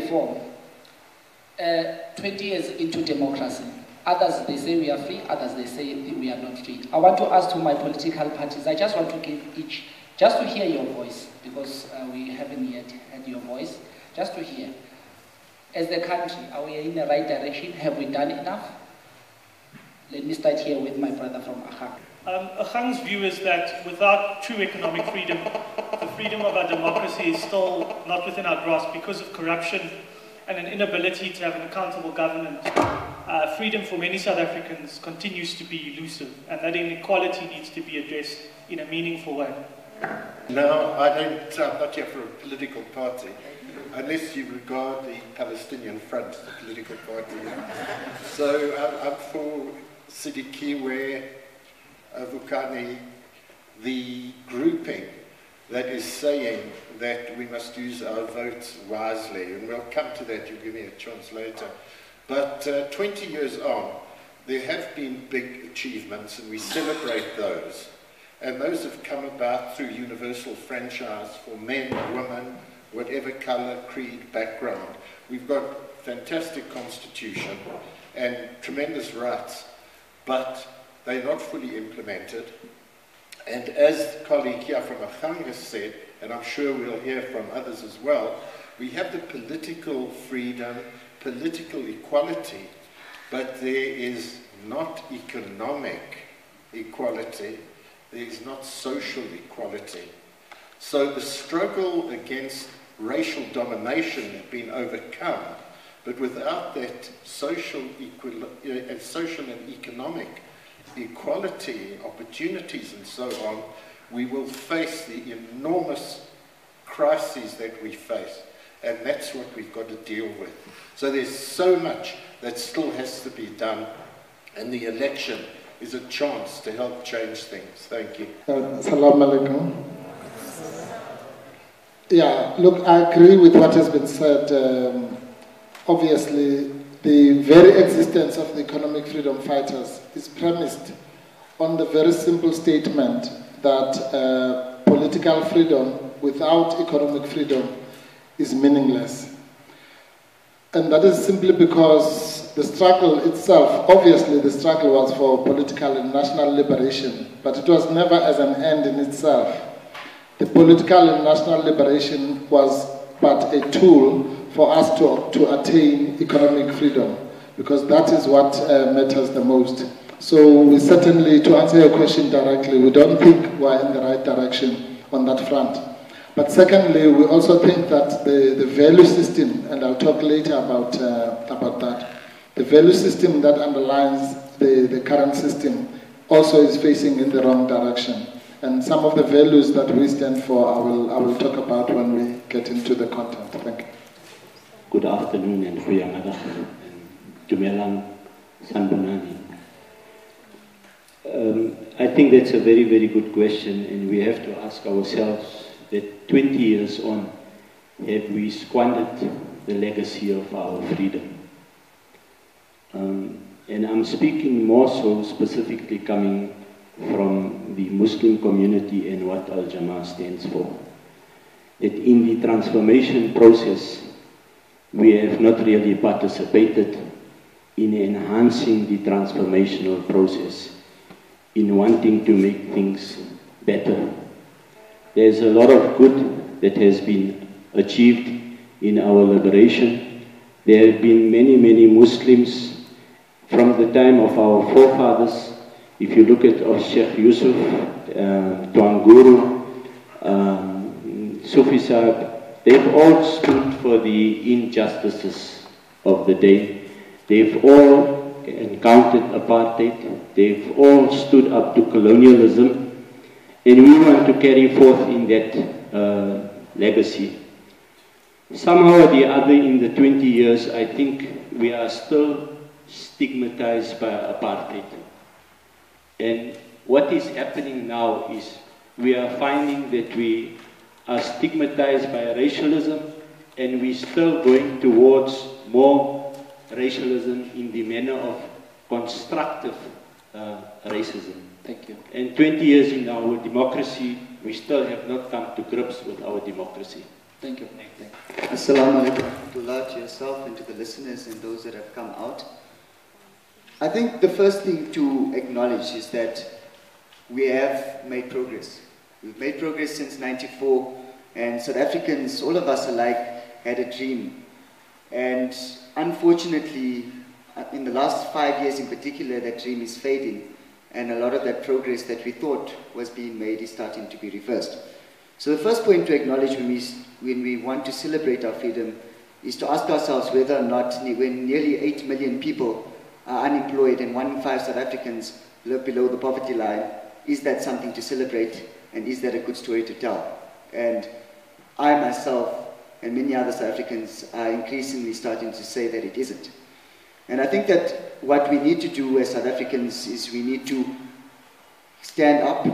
reform, 20 years into democracy, others they say we are free, others they say we are not free. I want to ask to my political parties, I just want to give each, just to hear your voice, because we haven't yet heard your voice, just to hear. As the country, are we in the right direction? Have we done enough? Let me start here with my brother from Agang. Agang's view is that without true economic freedom, the freedom of our democracy is still not within our grasp because of corruption and an inability to have an accountable government. Freedom for many South Africans continues to be elusive, and that inequality needs to be addressed in a meaningful way. No, I'm not here for a political party, unless you regard the Palestinian Front as a political party. So I'm for Sidikiwe, Vukani, the grouping that is saying that we must use our votes wisely, and we'll come to that, you'll give me a chance later. But 20 years on, there have been big achievements, and we celebrate those. And those have come about through universal franchise for men, women, whatever colour, creed, background. We've got a fantastic constitution and tremendous rights, but they're not fully implemented. And as the colleague here from Agang has said, and I'm sure we'll hear from others as well, we have the political freedom, political equality, but there is not economic equality, there is not social equality. So the struggle against racial domination has been overcome, but without that social and economic equality, opportunities and so on, we will face the enormous crises that we face, and that's what we've got to deal with. So there's so much that still has to be done, and the election is a chance to help change things. Thank you. Assalamu alaikum. Yeah, look, I agree with what has been said. Obviously, the very existence of the economic freedom fighters is premised on the very simple statement that political freedom without economic freedom is meaningless. And that is simply because the struggle itself, obviously the struggle was for political and national liberation, but it was never as an end in itself. The political and national liberation was but a tool for us to attain economic freedom, because that is what matters the most. So we certainly, to answer your question directly, we don't think we're in the right direction on that front. But secondly, we also think that the value system, and I'll talk later about that, the value system that underlines the current system also is facing in the wrong direction. And some of the values that we stand for, I will talk about when we get into the content. Thank you. Good afternoon and goeiemiddag. Dumelang Sanbonani. I think that's a very, very good question, and we have to ask ourselves that 20 years on, have we squandered the legacy of our freedom? And I'm speaking more so specifically coming from the Muslim community and what Al-Jama-ah stands for. That in the transformation process, we have not really participated in enhancing the transformational process, in wanting to make things better. There's a lot of good that has been achieved in our liberation. There have been many, many Muslims from the time of our forefathers. If you look at Sheikh Yusuf, Tuan Guru, Sufi Sahib, they've all stood for the injustices of the day. They've all encountered apartheid. They've all stood up to colonialism. And we want to carry forth in that legacy. Somehow or the other in the 20 years, I think we are still stigmatized by apartheid. And what is happening now is we are finding that we are stigmatized by racialism, and we're still going towards more racialism in the manner of constructive racism. Thank you. And 20 years in our democracy, we still have not come to grips with our democracy. Thank you. Assalamu alaikum to yourself and to the listeners and those that have come out. I think the first thing to acknowledge is that we have made progress. We've made progress since '94, and South Africans, all of us alike, had a dream. And unfortunately, in the last 5 years in particular, that dream is fading, and a lot of that progress that we thought was being made is starting to be reversed. So the first point to acknowledge when we want to celebrate our freedom is to ask ourselves whether or not, when nearly 8 million people are unemployed and 1 in 5 South Africans live below the poverty line, is that something to celebrate, and is that a good story to tell? And I myself and many other South Africans are increasingly starting to say that it isn't. And I think that what we need to do as South Africans is we need to stand up.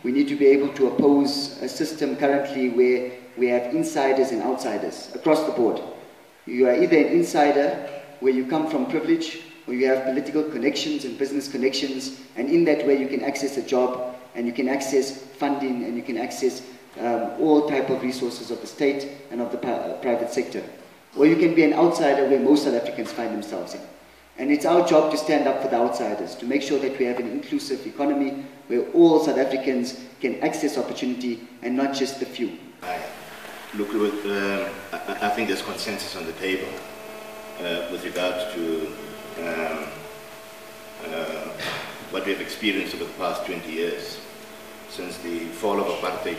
We need to be able to oppose a system currently where we have insiders and outsiders across the board. You are either an insider where you come from privilege, or you have political connections and business connections, and in that way you can access a job, and you can access funding, and you can access all type of resources of the state and of the private sector. Or you can be an outsider where most South Africans find themselves in. And it's our job to stand up for the outsiders, to make sure that we have an inclusive economy where all South Africans can access opportunity and not just the few. Look, I think there's consensus on the table with regard to what we have experienced over the past 20 years, since the fall of apartheid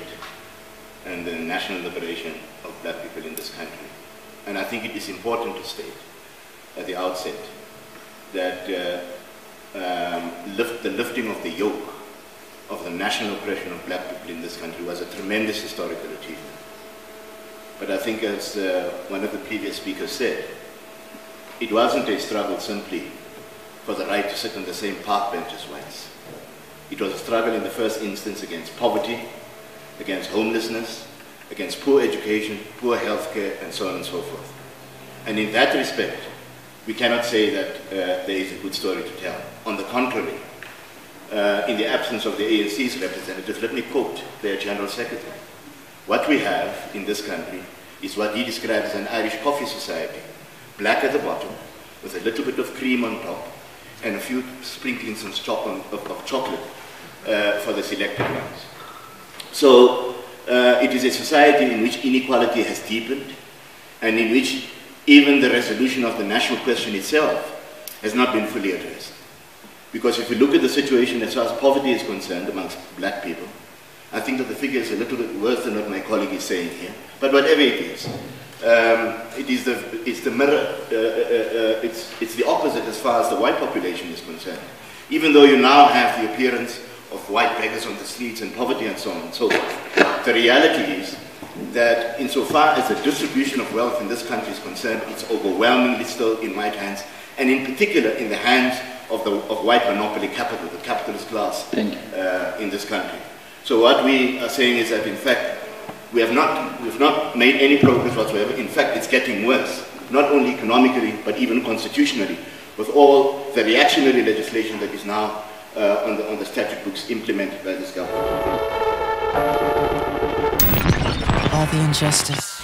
and the national liberation of black people in this country. And I think it is important to state at the outset that the lifting of the yoke of the national oppression of black people in this country was a tremendous historical achievement. But I think, as one of the previous speakers said, it wasn't a struggle simply for the right to sit on the same park bench as whites. It was a struggle in the first instance against poverty, against homelessness, against poor education, poor healthcare, and so on and so forth. And in that respect, we cannot say that there is a good story to tell. On the contrary, in the absence of the ANC's representatives, let me quote their General Secretary. What we have in this country is what he described as an Irish coffee society. Black at the bottom, with a little bit of cream on top, and a few sprinklings of chocolate for the selected ones. So it is a society in which inequality has deepened, and in which even the resolution of the national question itself has not been fully addressed. Because if you look at the situation as far as poverty is concerned amongst black people, I think that the figure is a little bit worse than what my colleague is saying here. But whatever it is, it's the mirror, it's the opposite as far as the white population is concerned. Even though you now have the appearance of white beggars on the streets and poverty and so on and so forth, the reality is that insofar as the distribution of wealth in this country is concerned, it's overwhelmingly still in white hands, and in particular in the hands of white monopoly capital, the capitalist class in this country. So what we are saying is that, in fact, we've not made any progress whatsoever. In fact, it's getting worse, not only economically, but even constitutionally, with all the reactionary legislation that is now on the statute books implemented by this government. All the injustice,